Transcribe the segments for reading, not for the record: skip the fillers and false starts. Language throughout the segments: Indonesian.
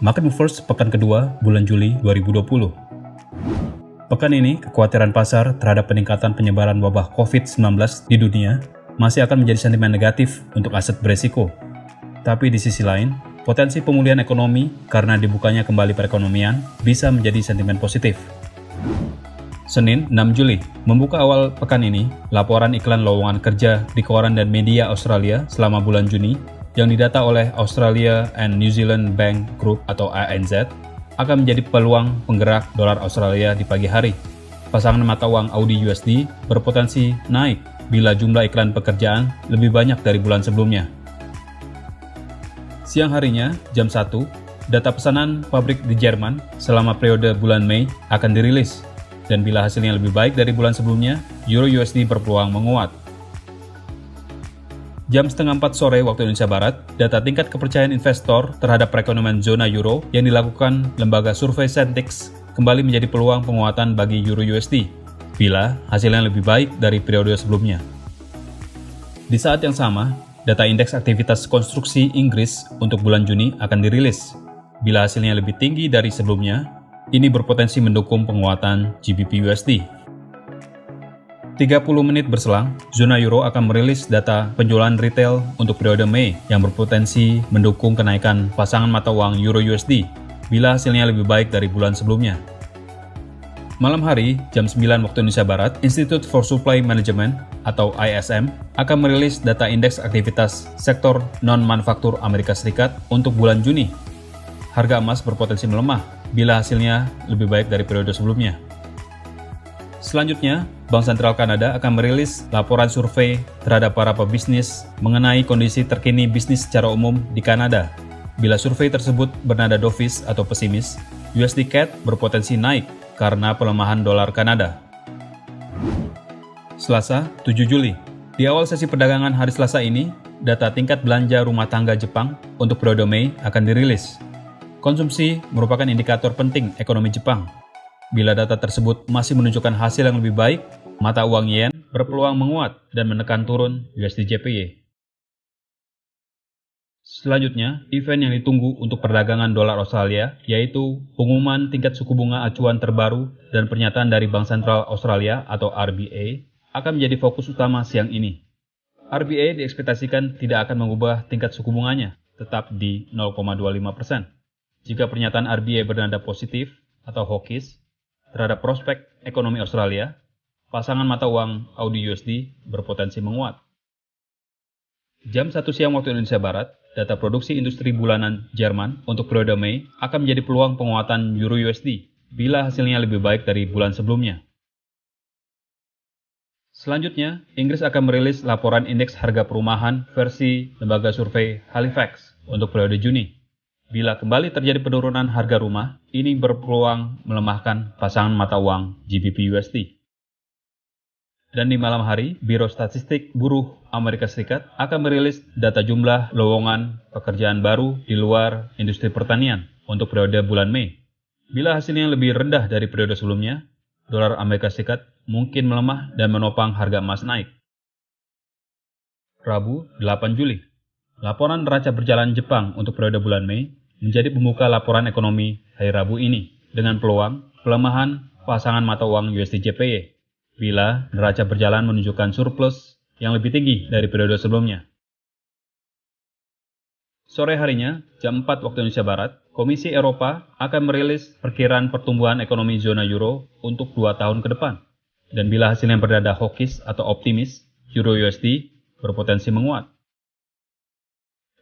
Market Movers pekan kedua bulan Juli 2020. Pekan ini, kekhawatiran pasar terhadap peningkatan penyebaran wabah COVID-19 di dunia masih akan menjadi sentimen negatif untuk aset beresiko. Tapi di sisi lain, potensi pemulihan ekonomi karena dibukanya kembali perekonomian bisa menjadi sentimen positif. Senin, 6 Juli, membuka awal pekan ini, laporan iklan lowongan kerja di koran dan media Australia selama bulan Juni yang didata oleh Australia and New Zealand Bank Group atau ANZ akan menjadi peluang penggerak dolar Australia di pagi hari. Pasangan mata uang AUD/USD berpotensi naik bila jumlah iklan pekerjaan lebih banyak dari bulan sebelumnya. Siang harinya, jam 1, data pesanan pabrik di Jerman selama periode bulan Mei akan dirilis. Dan bila hasilnya lebih baik dari bulan sebelumnya, Euro/USD berpeluang menguat. Jam setengah 4 sore waktu Indonesia Barat, data tingkat kepercayaan investor terhadap perekonomian zona Euro yang dilakukan lembaga survei Sentix kembali menjadi peluang penguatan bagi Euro/USD, bila hasilnya lebih baik dari periode sebelumnya. Di saat yang sama, data indeks aktivitas konstruksi Inggris untuk bulan Juni akan dirilis. Bila hasilnya lebih tinggi dari sebelumnya, ini berpotensi mendukung penguatan GBP/USD. 30 menit berselang, zona Euro akan merilis data penjualan retail untuk periode Mei yang berpotensi mendukung kenaikan pasangan mata uang Euro/USD bila hasilnya lebih baik dari bulan sebelumnya. Malam hari, jam 9 waktu Indonesia Barat, Institute for Supply Management atau ISM akan merilis data indeks aktivitas sektor non-manufaktur Amerika Serikat untuk bulan Juni. Harga emas berpotensi melemah bila hasilnya lebih baik dari periode sebelumnya. Selanjutnya, Bank Sentral Kanada akan merilis laporan survei terhadap para pebisnis mengenai kondisi terkini bisnis secara umum di Kanada. Bila survei tersebut bernada dovish atau pesimis, USD CAD berpotensi naik karena pelemahan dolar Kanada. Selasa, 7 Juli. Di awal sesi perdagangan hari Selasa ini, data tingkat belanja rumah tangga Jepang untuk periode Mei akan dirilis. Konsumsi merupakan indikator penting ekonomi Jepang. Bila data tersebut masih menunjukkan hasil yang lebih baik, mata uang yen berpeluang menguat dan menekan turun USD JPY. Selanjutnya, event yang ditunggu untuk perdagangan dolar Australia yaitu pengumuman tingkat suku bunga acuan terbaru dan pernyataan dari Bank Sentral Australia atau RBA akan menjadi fokus utama siang ini. RBA diekspektasikan tidak akan mengubah tingkat suku bunganya, tetap di 0,25%. Jika pernyataan RBA bernada positif atau hawkish terhadap prospek ekonomi Australia, pasangan mata uang AUD/USD berpotensi menguat. Jam 1 siang waktu Indonesia Barat, data produksi industri bulanan Jerman untuk periode Mei akan menjadi peluang penguatan Euro/USD bila hasilnya lebih baik dari bulan sebelumnya. Selanjutnya, Inggris akan merilis laporan indeks harga perumahan versi lembaga survei Halifax untuk periode Juni. Bila kembali terjadi penurunan harga rumah, ini berpeluang melemahkan pasangan mata uang GBP/USD. Dan di malam hari, Biro Statistik Buruh Amerika Serikat akan merilis data jumlah lowongan pekerjaan baru di luar industri pertanian untuk periode bulan Mei. Bila hasilnya lebih rendah dari periode sebelumnya, dolar Amerika Serikat mungkin melemah dan menopang harga emas naik. Rabu, 8 Juli. Laporan neraca berjalan Jepang untuk periode bulan Mei menjadi pembuka laporan ekonomi hari Rabu ini dengan peluang pelemahan pasangan mata uang USD JPY bila neraca berjalan menunjukkan surplus yang lebih tinggi dari periode sebelumnya. Sore harinya, jam 4 waktu Indonesia Barat, Komisi Eropa akan merilis perkiraan pertumbuhan ekonomi zona Euro untuk 2 tahun ke depan. Dan bila hasilnya bernada hawkish atau optimis, Euro/USD berpotensi menguat.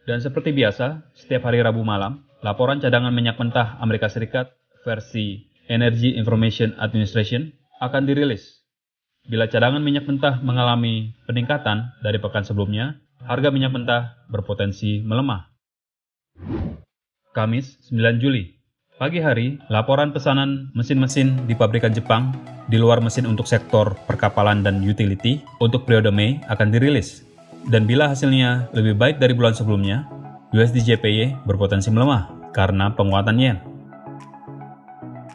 Dan seperti biasa, setiap hari Rabu malam, laporan cadangan minyak mentah Amerika Serikat versi Energy Information Administration akan dirilis. Bila cadangan minyak mentah mengalami peningkatan dari pekan sebelumnya, harga minyak mentah berpotensi melemah. Kamis, 9 Juli. Pagi hari, laporan pesanan mesin-mesin di pabrikan Jepang di luar mesin untuk sektor perkapalan dan utility untuk periode Mei akan dirilis. Dan bila hasilnya lebih baik dari bulan sebelumnya, USD JPY berpotensi melemah karena penguatan yen.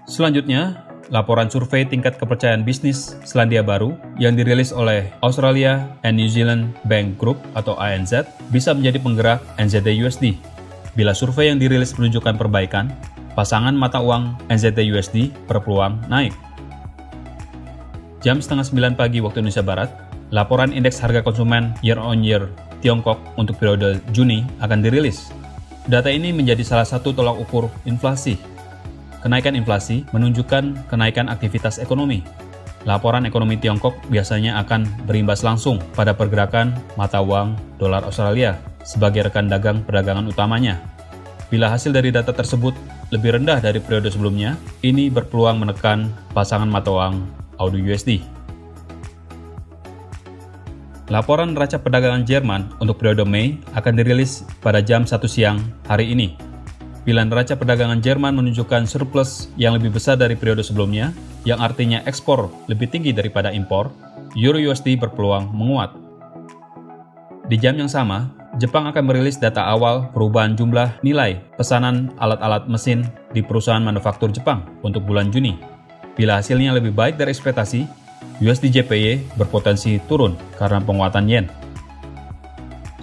Selanjutnya, laporan survei tingkat kepercayaan bisnis Selandia Baru yang dirilis oleh Australia and New Zealand Bank Group atau ANZ bisa menjadi penggerak NZD/USD. Bila survei yang dirilis menunjukkan perbaikan, pasangan mata uang NZD/USD berpeluang naik. Jam setengah 9 pagi waktu Indonesia Barat, laporan indeks harga konsumen year-on-year Tiongkok untuk periode Juni akan dirilis. Data ini menjadi salah satu tolak ukur inflasi. Kenaikan inflasi menunjukkan kenaikan aktivitas ekonomi. Laporan ekonomi Tiongkok biasanya akan berimbas langsung pada pergerakan mata uang dolar Australia sebagai rekan dagang perdagangan utamanya. Bila hasil dari data tersebut lebih rendah dari periode sebelumnya, ini berpeluang menekan pasangan mata uang AUD/USD. Laporan neraca perdagangan Jerman untuk periode Mei akan dirilis pada jam 1 siang hari ini. Bila neraca perdagangan Jerman menunjukkan surplus yang lebih besar dari periode sebelumnya, yang artinya ekspor lebih tinggi daripada impor, Euro/USD berpeluang menguat. Di jam yang sama, Jepang akan merilis data awal perubahan jumlah nilai pesanan alat-alat mesin di perusahaan manufaktur Jepang untuk bulan Juni. Bila hasilnya lebih baik dari ekspektasi, USD/JPY berpotensi turun karena penguatan yen.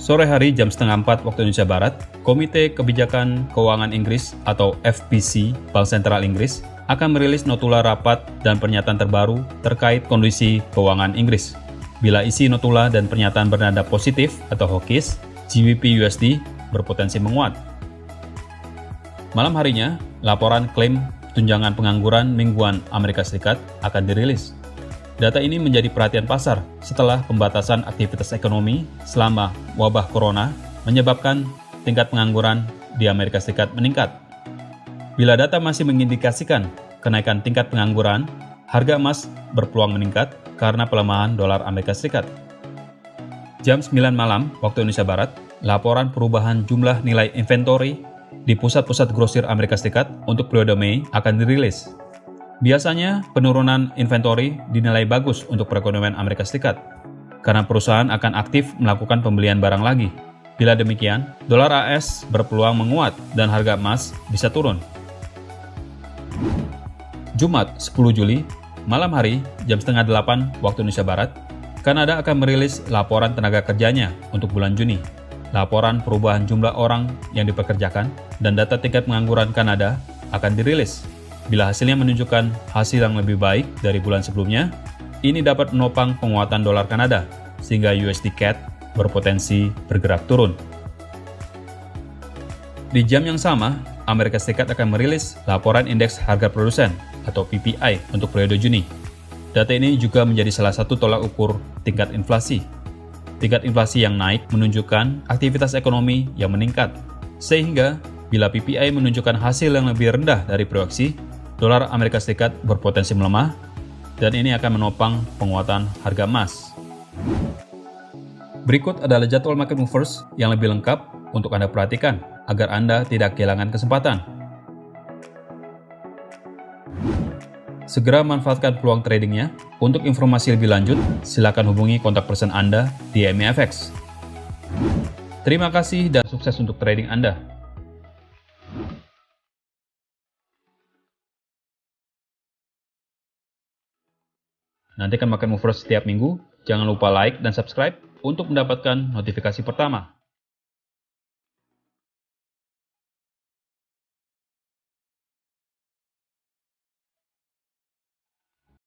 Sore hari jam setengah 4 waktu Indonesia Barat, Komite Kebijakan Keuangan Inggris atau FPC Bank Sentral Inggris akan merilis notula rapat dan pernyataan terbaru terkait kondisi keuangan Inggris. Bila isi notula dan pernyataan bernada positif atau hawkish, GBP/USD berpotensi menguat. Malam harinya, laporan klaim tunjangan pengangguran mingguan Amerika Serikat akan dirilis. Data ini menjadi perhatian pasar setelah pembatasan aktivitas ekonomi selama wabah corona menyebabkan tingkat pengangguran di Amerika Serikat meningkat. Bila data masih mengindikasikan kenaikan tingkat pengangguran, harga emas berpeluang meningkat karena pelemahan dolar Amerika Serikat. Jam 9 malam waktu Indonesia Barat, laporan perubahan jumlah nilai inventory di pusat-pusat grosir Amerika Serikat untuk periode Mei akan dirilis. Biasanya, penurunan inventory dinilai bagus untuk perekonomian Amerika Serikat, karena perusahaan akan aktif melakukan pembelian barang lagi. Bila demikian, dolar AS berpeluang menguat dan harga emas bisa turun. Jumat 10 Juli, malam hari, jam setengah 8 waktu Indonesia Barat, Kanada akan merilis laporan tenaga kerjanya untuk bulan Juni. Laporan perubahan jumlah orang yang dipekerjakan dan data tingkat pengangguran Kanada akan dirilis. Bila hasilnya menunjukkan hasil yang lebih baik dari bulan sebelumnya, ini dapat menopang penguatan dolar Kanada, sehingga USD CAD berpotensi bergerak turun. Di jam yang sama, Amerika Serikat akan merilis laporan indeks harga produsen atau PPI untuk periode Juni. Data ini juga menjadi salah satu tolak ukur tingkat inflasi. Tingkat inflasi yang naik menunjukkan aktivitas ekonomi yang meningkat, sehingga bila PPI menunjukkan hasil yang lebih rendah dari proyeksi, dolar Amerika Serikat berpotensi melemah, dan ini akan menopang penguatan harga emas. Berikut adalah jadwal market movers yang lebih lengkap untuk Anda perhatikan, agar Anda tidak kehilangan kesempatan. Segera manfaatkan peluang tradingnya. Untuk informasi lebih lanjut, silakan hubungi kontak person Anda di MEFX. Terima kasih dan sukses untuk trading Anda. Nantikan Market Movers setiap minggu. Jangan lupa like dan subscribe untuk mendapatkan notifikasi pertama.